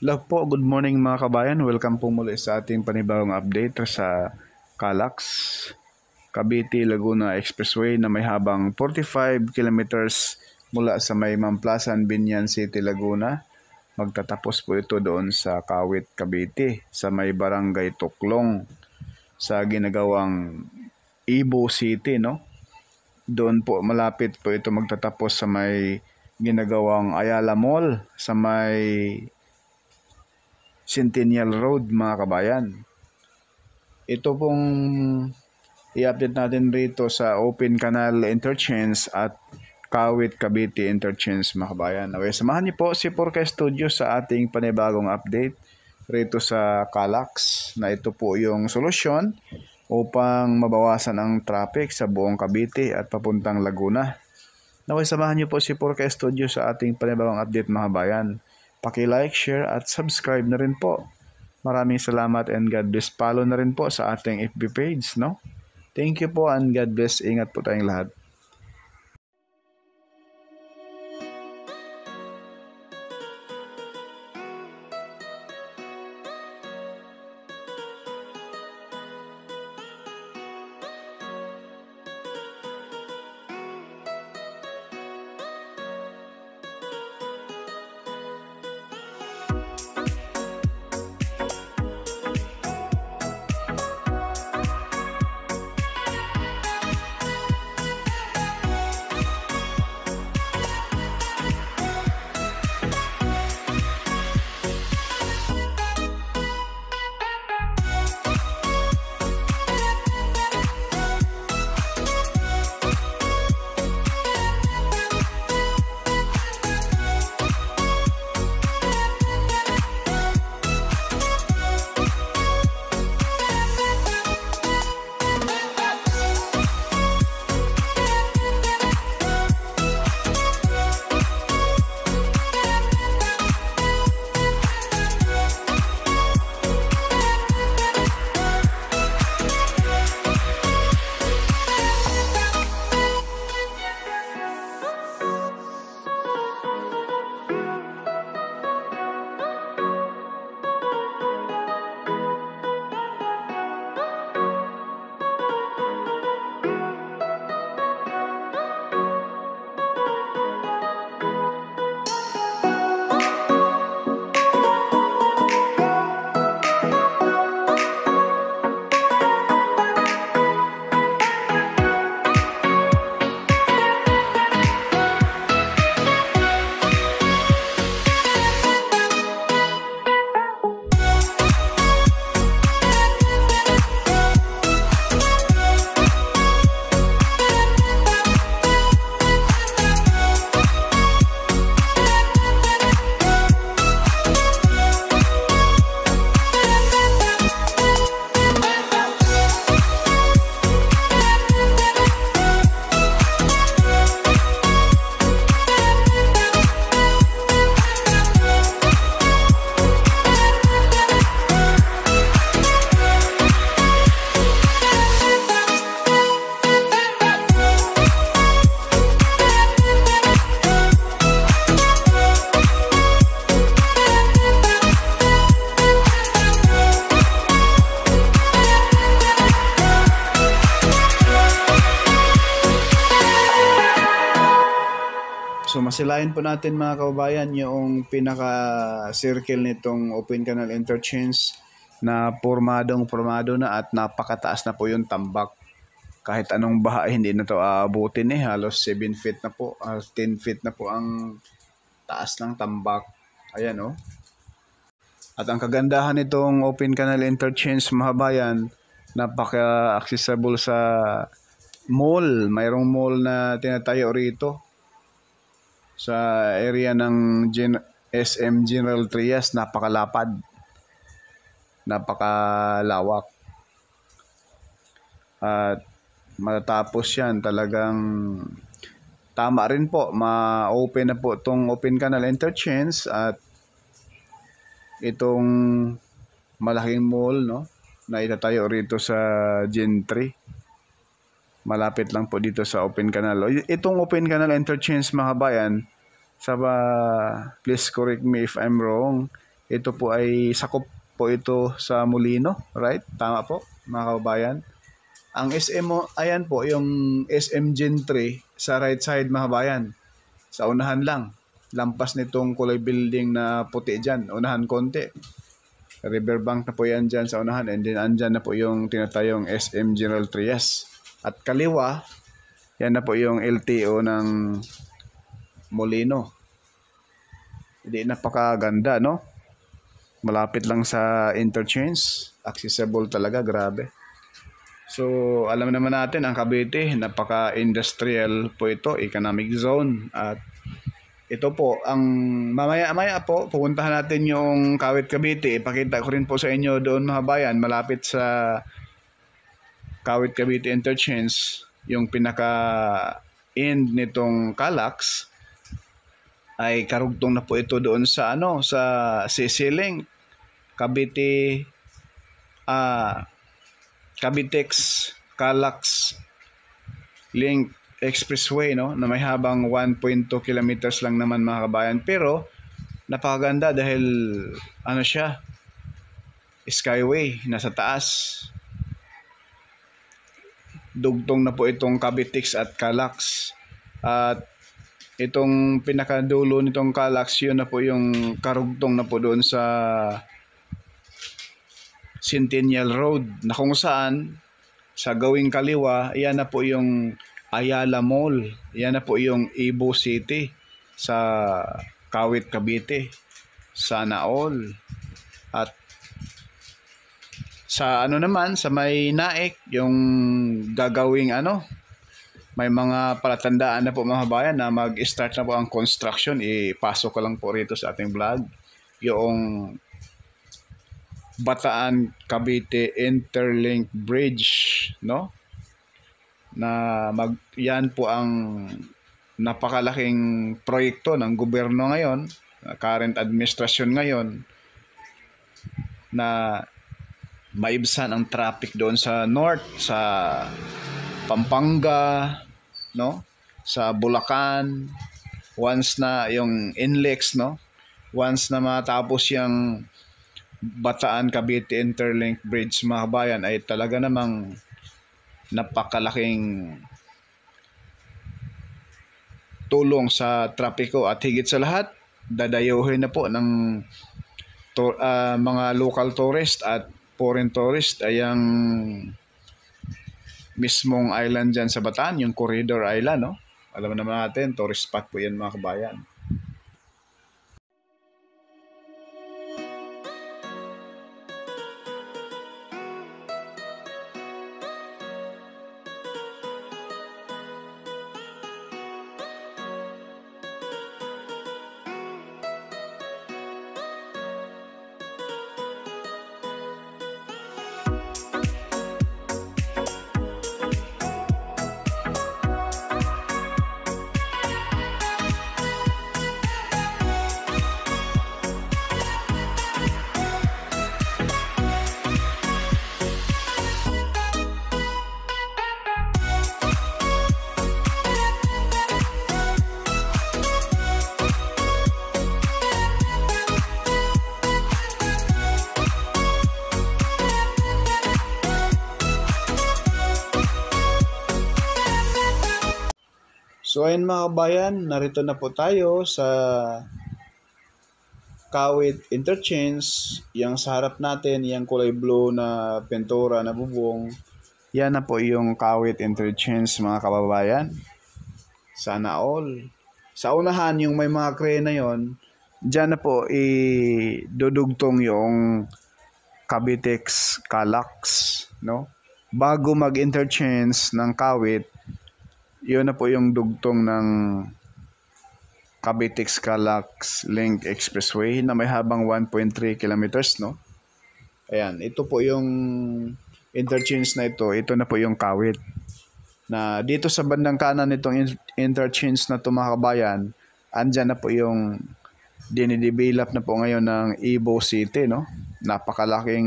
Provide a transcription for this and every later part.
Hello po, good morning mga kabayan. Welcome po muli sa ating panibagong update sa Calax, Cavite, Laguna Expressway na may habang 45 kilometers mula sa may Mamplasan, Binyan City, Laguna. Magtatapos po ito doon sa Kawit, Cavite, sa may Barangay Tuklong, sa ginagawang Ibo City, no? Doon po malapit po ito magtatapos sa may ginagawang Ayala Mall, sa may Centennial Road mga kabayan. Ito pong i-update natin rito sa Open Canal Interchange at Kawit Cavite Interchange mga kabayan. Okay, samahan niyo po si Porca Studio sa ating panibagong update rito sa Calax na ito po yung solusyon upang mabawasan ang traffic sa buong Cavite at papuntang Laguna. Okay, samahan niyo po si Porca Studio sa ating panibagong update mga kabayan. Paki-like, share at subscribe na rin po. Maraming salamat and God bless. Follow na rin po sa ating FB page, no? Thank you po and God bless. Ingat po tayong lahat. So masilayan po natin mga kababayan yung pinaka-circle nitong Open Canal Interchange na formado na at napakataas na po yung tambak. Kahit anong baha hindi na to aabutin halos 7 feet na po, 10 feet na po ang taas ng tambak. Ayan oh. At ang kagandahan nitong Open Canal Interchange mga kababayan, napaka-accessible sa mall. Mayroong mall na tinatayo rito sa area ng SM General Trias. Napakalapad, napakalawak, at matatapos yan talagang tama rin po, ma-open na po itong Open Canal Interchange at itong malaking mall, no, na itatayo rito sa Gen 3. Malapit lang po dito sa Open Canal. Itong Open Canal Interchange mga kabayan, please correct me if I'm wrong, Ito po ay sakop po ito sa Molino, right? Tama po, mga kababayan. Ang SM mo, ayan po, yung SM Gen 3 sa right side, mga kabayan. Sa unahan lang. Lampas nitong kulay building na puti dyan. Unahan konti. Riverbank na po yan dyan sa unahan. And then andyan na po yung tinatayong SM General Trias. At kaliwa, yan na po yung LTO ng Molino. Hindi, napakaganda, no? Malapit lang sa interchange. Accessible talaga, grabe. So, alam naman natin, ang Cavite, napaka-industrial po ito, economic zone. At ito po, ang mamaya-maya po, pupuntahan natin yung Kawit Cavite. Ipakita ko rin po sa inyo doon, mga bayan, malapit sa Kawit Cavite Interchange, yung pinaka-end nitong Calax, ay karugtong na po ito doon sa sa CC-Link, Cavitex Calax Link Expressway, no, na may habang 1.2 kilometers lang naman, mga kabayan. Pero napakaganda dahil siya, skyway, nasa taas. Dugtong na po itong Cavitex at Calax. At itong pinakadulo nitong Calax, yun na po yung karugtong na po doon sa Centennial Road, na kung saan sa gawing kaliwa, yan na po yung Ayala Mall, yan na po yung Ibo City sa Kawit Cavite. Sana all. At sa naman, sa may Naik, yung gagawing may mga palatandaan na po, mga bayan, na mag-start na po ang construction. Ipasok ko lang po rito sa ating vlog yung Bataan Cavite Interlink Bridge, no? Na yan po ang napakalaking proyekto ng gobyerno ngayon, current administration ngayon, na maibsan ang traffic doon sa north, sa Pampanga, no? Sa Bulacan, once na yung NLEX, no? Once na matapos yung Bataan Cavite Interlink Bridge, mga bayan, ay talaga namang napakalaking tulong sa trapiko. At higit sa lahat, dadayuhin na po ng mga local tourist at foreign tourist ay ang mismong island dyan sa Bataan, yung Corridor Island, no? Alam naman natin, tourist spot po yan, mga kabayan. So ayun, mga kabayan, narito na po tayo sa Kawit Interchange. Yang sa harap natin, yung kulay blue na pintura na bubong, yan na po yung Kawit Interchange, mga kababayan. Sana all. Sa unahan, yung may mga crane na yon, dyan na po idudugtong yung Cavitex Calax, no? Bago mag-interchange ng Kawit, yun na po yung dugtong ng Cavitex Calax Link Expressway na may habang 1.3 kilometers, no? Ayan, ito po yung interchange na ito. Ito na po yung Kawit. Na dito sa bandang kanan nitong interchange na ito, mga kabayan, andyan na po yung dinidevelop na po ngayon ng Ibo City, no? Napakalaking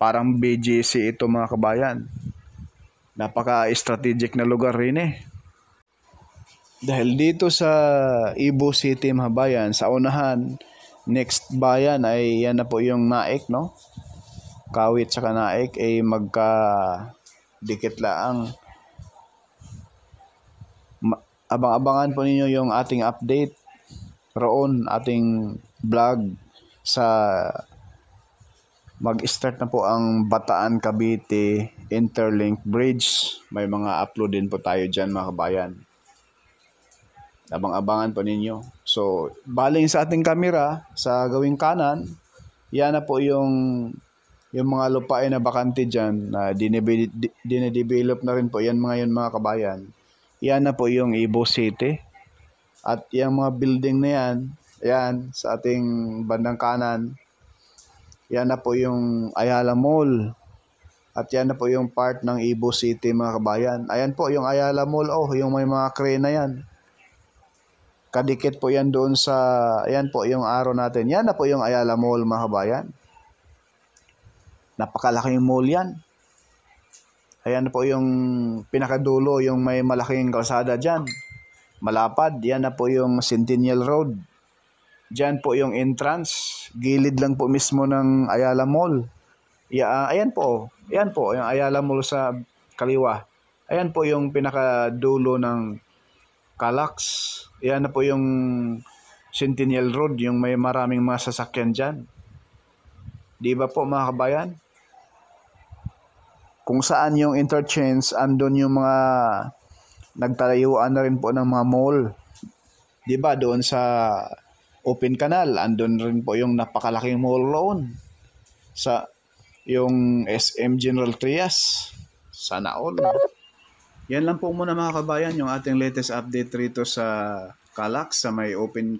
parang BGC ito, mga kabayan. Napaka-strategic na lugar rin eh. Dahil dito sa Ibo City, mga bayan, sa unahan, Next bayan ay yan na po yung Naik, no? Kawit sa Naik ay magka dikit laang. Abang-abangan po ninyo yung ating update roon, ating vlog sa mag-start na po ang Bataan Cavite Interlink Bridge. May mga upload din po tayo dyan mga kabayan. Abang-abangan po ninyo. So, baling sa ating kamera, sa gawing kanan, yan na po yung mga lupain na bakante dyan na dinedevelop na rin po yan mga kabayan. Yan na po yung Ibo City. At yung mga building na yan sa ating bandang kanan, yan na po yung Ayala Mall. At yan na po yung part ng Ibo City mga kabayan. Ayan po yung Ayala Mall, yung may mga crane na yan. Kadikit po yan doon sa, ayan po yung araw natin. Yan na po yung Ayala Mall mga kabayan. Napakalaking mall yan. Ayan po yung pinakadulo, yung may malaking kalsada dyan. Malapad, yan na po yung Centennial Road. Dyan po yung entrance. Gilid lang po mismo ng Ayala Mall. Ayan po, yung Ayala Mall sa kaliwa. Ayan po yung pinakadulo ng Calax. Ayan na po yung Centennial Road, yung may maraming mga sasakyan dyan. Di ba po mga kabayan? Kung saan yung interchange, andun yung mga nagtalayuan na rin po ng mga mall. Di ba doon sa Open Canal, andun rin po yung napakalaking mall roon. Sa yung SM General Trias. Sana all. Yan lang po muna mga kabayan, yung ating latest update rito sa Calax, sa may Open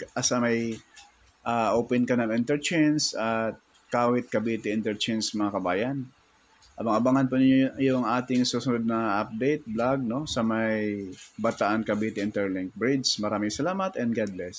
Canal Interchange at Kawit Cavite Interchange mga kabayan. Abang-abangan po niyo yung ating susunod na update vlog, no, sa may Bataan Cavite Interlink Bridge. Maraming salamat and God bless.